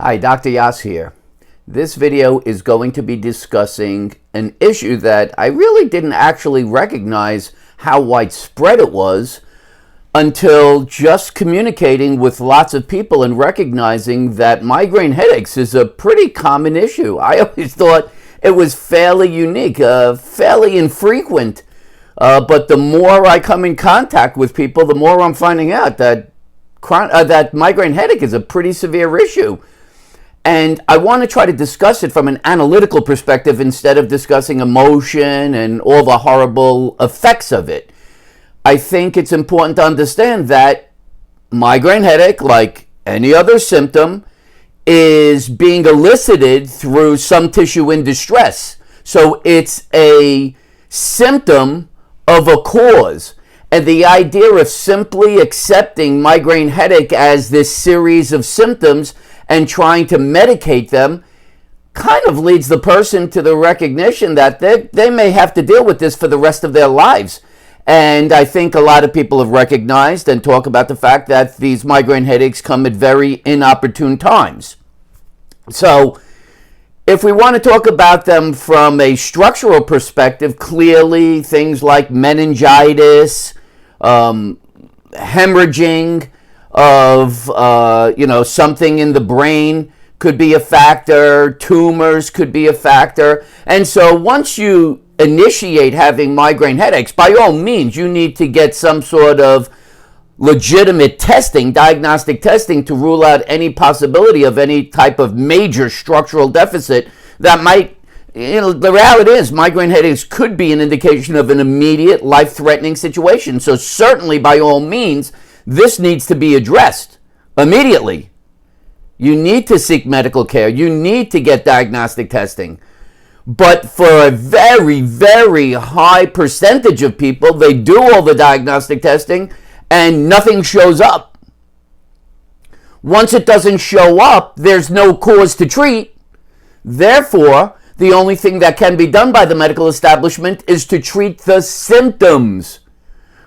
Hi, Dr. Yass here. This video is going to be discussing an issue that I really didn't actually recognize how widespread it was until just communicating with lots of people and recognizing that migraine headaches is a pretty common issue. I always thought it was fairly unique, fairly infrequent, but the more I come in contact with people, the more I'm finding out that that migraine headache is a pretty severe issue. And I want to try to discuss it from an analytical perspective instead of discussing emotion and all the horrible effects of it. I think it's important to understand that migraine headache, like any other symptom, is being elicited through some tissue in distress. So it's a symptom of a cause. And the idea of simply accepting migraine headache as this series of symptoms and trying to medicate them kind of leads the person to the recognition that they may have to deal with this for the rest of their lives. And I think a lot of people have recognized and talk about the fact that these migraine headaches come at very inopportune times. So if we want to talk about them from a structural perspective, clearly things like meningitis, hemorrhaging of something in the brain could be a factor, tumors could be a factor. And so once you initiate having migraine headaches, by all means you need to get some sort of legitimate testing, diagnostic testing, to rule out any possibility of any type of major structural deficit that might, the reality is migraine headaches could be an indication of an immediate life-threatening situation. So certainly by all means, this needs to be addressed immediately. You need to seek medical care. You need to get diagnostic testing. But for a very, very high percentage of people, they do all the diagnostic testing and nothing shows up. Once it doesn't show up, there's no cause to treat. Therefore, the only thing that can be done by the medical establishment is to treat the symptoms,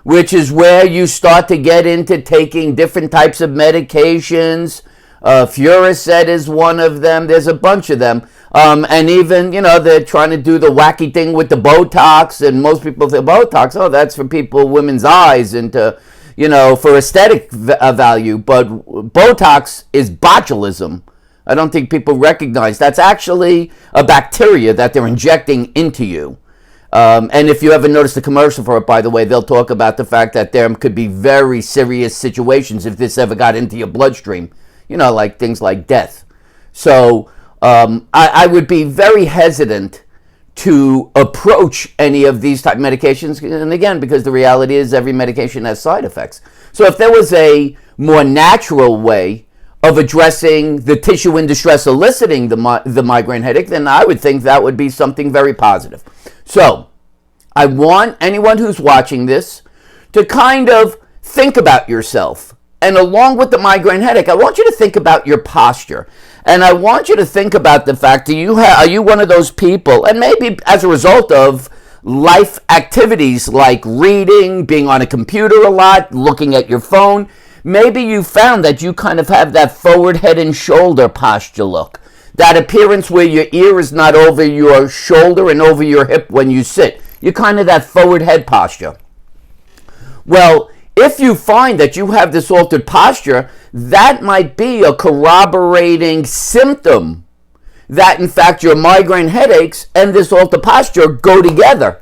which is where you start to get into taking different types of medications. Furacet is one of them. There's a bunch of them. And even, they're trying to do the wacky thing with the Botox, and most people think Botox, that's for women's eyes and to, for aesthetic value. But Botox is botulism. I don't think people recognize that's actually a bacteria that they're injecting into you. And if you ever notice the commercial for it, by the way, they'll talk about the fact that there could be very serious situations if this ever got into your bloodstream, like things like death. So I would be very hesitant to approach any of these type of medications. And again, because the reality is every medication has side effects. So if there was a more natural way of addressing the tissue in distress eliciting the migraine headache, then I would think that would be something very positive. So I want anyone who's watching this to kind of think about yourself. And along with the migraine headache, I want you to think about your posture. And I want you to think about the fact, are you one of those people, and maybe as a result of life activities like reading, being on a computer a lot, looking at your phone, maybe you found that you kind of have that forward head and shoulder posture look. That appearance where your ear is not over your shoulder and over your hip when you sit. You're kind of that forward head posture. Well, if you find that you have this altered posture, that might be a corroborating symptom that in fact your migraine headaches and this altered posture go together.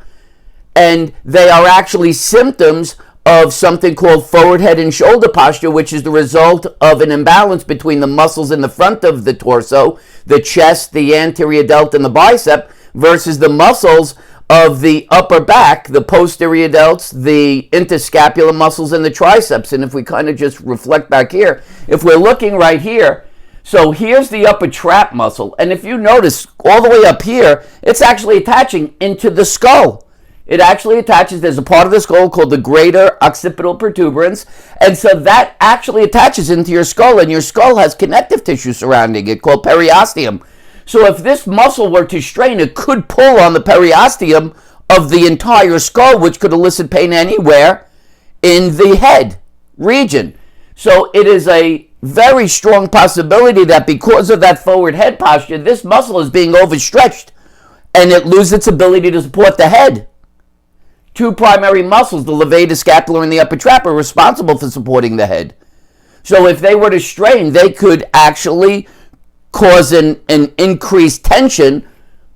And they are actually symptoms of something called forward head and shoulder posture, which is the result of an imbalance between the muscles in the front of the torso, the chest, the anterior delt, and the bicep, versus the muscles of the upper back, the posterior delts, the interscapular muscles, and the triceps. And if we kind of just reflect back here, if we're looking right here, so here's the upper trap muscle. And if you notice, all the way up here, it's actually attaching into the skull. It actually attaches, there's a part of the skull called the greater occipital protuberance, and so that actually attaches into your skull, and your skull has connective tissue surrounding it called periosteum. So if this muscle were to strain, it could pull on the periosteum of the entire skull, which could elicit pain anywhere in the head region. So it is a very strong possibility that because of that forward head posture, this muscle is being overstretched and it loses its ability to support the head. Two primary muscles, the levator scapular and the upper trap, are responsible for supporting the head. So if they were to strain, they could actually cause an increased tension,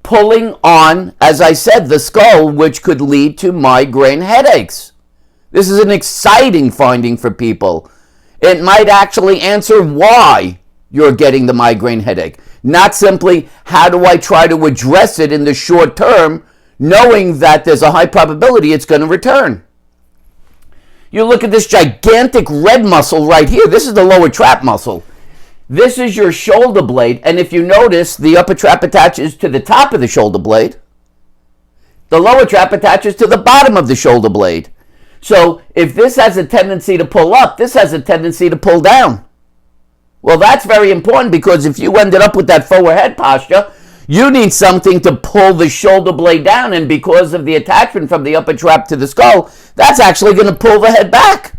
pulling on, as I said, the skull, which could lead to migraine headaches. This is an exciting finding for people. It might actually answer why you're getting the migraine headache. Not simply, how do I try to address it in the short term, knowing that there's a high probability it's going to return. You look at this gigantic red muscle right here. This is the lower trap muscle. This is your shoulder blade, and if you notice, the upper trap attaches to the top of the shoulder blade. The lower trap attaches to the bottom of the shoulder blade. So if this has a tendency to pull up, this has a tendency to pull down. Well, that's very important, because if you ended up with that forward head posture, you need something to pull the shoulder blade down, and because of the attachment from the upper trap to the skull, that's actually going to pull the head back.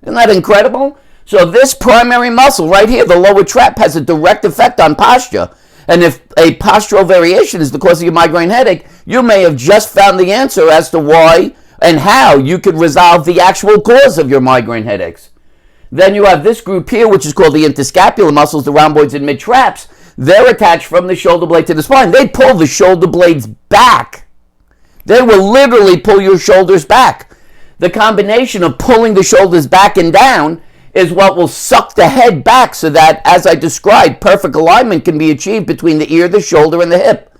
Isn't that incredible? So this primary muscle right here, the lower trap, has a direct effect on posture. And if a postural variation is the cause of your migraine headache, you may have just found the answer as to why and how you could resolve the actual cause of your migraine headaches. Then you have this group here, which is called the interscapular muscles, the rhomboids and mid-traps. They're attached from the shoulder blade to the spine. They pull the shoulder blades back. They will literally pull your shoulders back. The combination of pulling the shoulders back and down is what will suck the head back, so that, as I described, perfect alignment can be achieved between the ear, the shoulder, and the hip.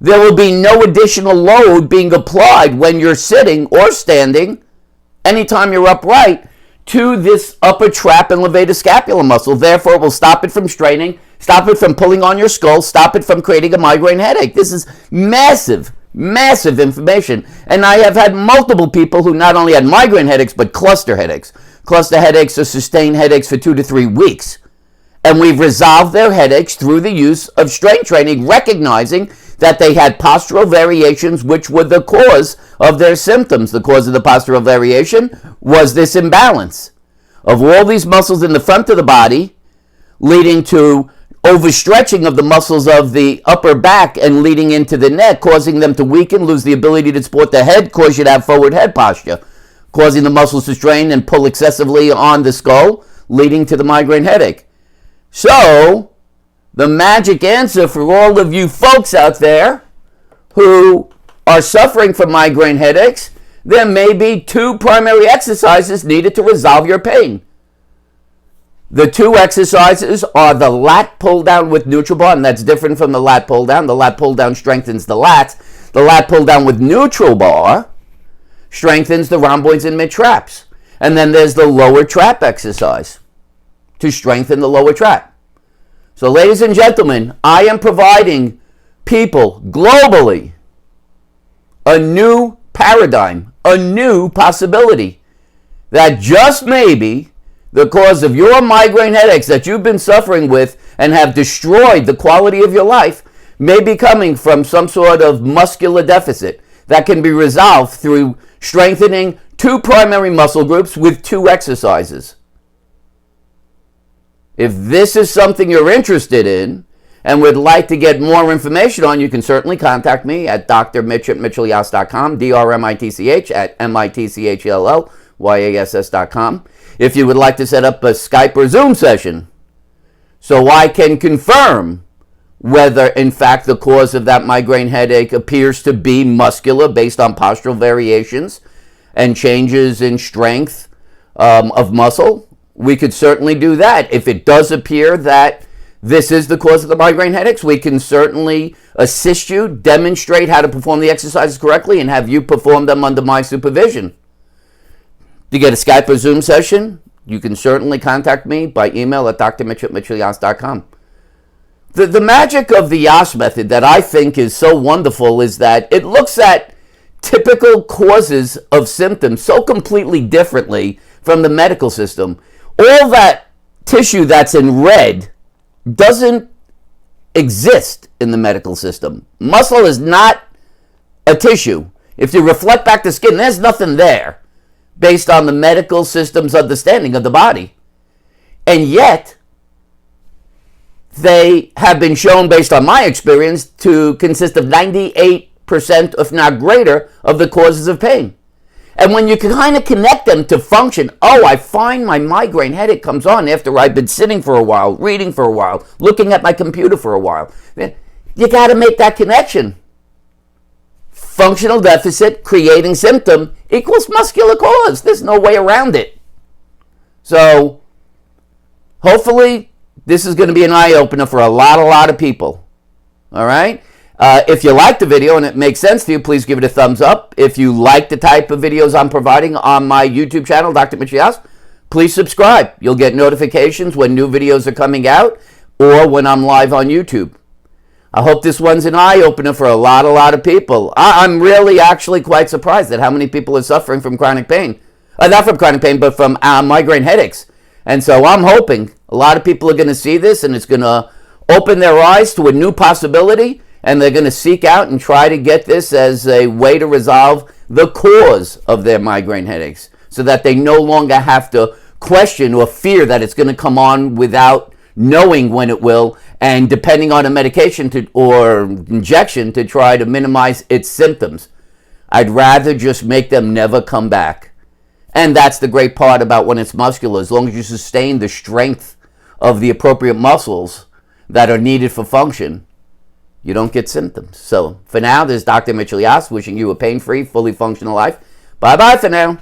There will be no additional load being applied when you're sitting or standing, anytime you're upright, to this upper trap and levator scapular muscle. Therefore, it will stop it from straining, stop it from pulling on your skull, stop it from creating a migraine headache. This is massive, massive information. And I have had multiple people who not only had migraine headaches, but cluster headaches. Cluster headaches are sustained headaches for 2 to 3 weeks. And we've resolved their headaches through the use of strength training, recognizing that they had postural variations which were the cause of their symptoms. The cause of the postural variation was this imbalance of all these muscles in the front of the body, leading to overstretching of the muscles of the upper back and leading into the neck, causing them to weaken, lose the ability to support the head, cause you to have forward head posture, causing the muscles to strain and pull excessively on the skull, leading to the migraine headache. So, the magic answer for all of you folks out there who are suffering from migraine headaches, there may be 2 primary exercises needed to resolve your pain. The 2 exercises are the lat pull down with neutral bar, and that's different from the lat pull down. The lat pull down strengthens the lats. The lat pull down with neutral bar strengthens the rhomboids and mid-traps. And then there's the lower trap exercise to strengthen the lower trap. So, ladies and gentlemen, I am providing people globally a new paradigm, a new possibility that just maybe the cause of your migraine headaches that you've been suffering with and have destroyed the quality of your life may be coming from some sort of muscular deficit that can be resolved through strengthening 2 primary muscle groups with 2 exercises. If this is something you're interested in and would like to get more information on, you can certainly contact me at drmitch@mitchellyass.com, drmitch at mitchellyass.com. If you would like to set up a Skype or Zoom session so I can confirm whether, in fact, the cause of that migraine headache appears to be muscular based on postural variations and changes in strength of muscle, we could certainly do that. If it does appear that this is the cause of the migraine headaches, we can certainly assist you, demonstrate how to perform the exercises correctly, and have you perform them under my supervision. To get a Skype or Zoom session, you can certainly contact me by email at drmitch@mitchellyass.com. The magic of the Yass method that I think is so wonderful is that it looks at typical causes of symptoms so completely differently from the medical system. All that tissue that's in red doesn't exist in the medical system. Muscle is not a tissue. If you reflect back the skin, there's nothing there based on the medical system's understanding of the body. And yet, they have been shown, based on my experience, to consist of 98%, if not greater, of the causes of pain. And when you can kind of connect them to function, oh, I find my migraine headache comes on after I've been sitting for a while, reading for a while, looking at my computer for a while. You got to make that connection. Functional deficit creating symptom equals muscular cause. There's no way around it. So, hopefully, this is going to be an eye-opener for a lot of people. All right? If you like the video and it makes sense to you, please give it a thumbs up. If you like the type of videos I'm providing on my YouTube channel, Dr. Mitch Yass, please subscribe. You'll get notifications when new videos are coming out or when I'm live on YouTube. I hope this one's an eye-opener for a lot of people. I'm really actually quite surprised at how many people are suffering from chronic pain. Not from chronic pain, but from migraine headaches. And so I'm hoping a lot of people are going to see this and it's going to open their eyes to a new possibility, and they're going to seek out and try to get this as a way to resolve the cause of their migraine headaches so that they no longer have to question or fear that it's going to come on without knowing when it will and depending on a medication or injection to try to minimize its symptoms. I'd rather just make them never come back. And that's the great part about when it's muscular. As long as you sustain the strength of the appropriate muscles that are needed for function, you don't get symptoms. So for now, this is Dr. Mitchell Yass wishing you a pain-free, fully functional life. Bye-bye for now.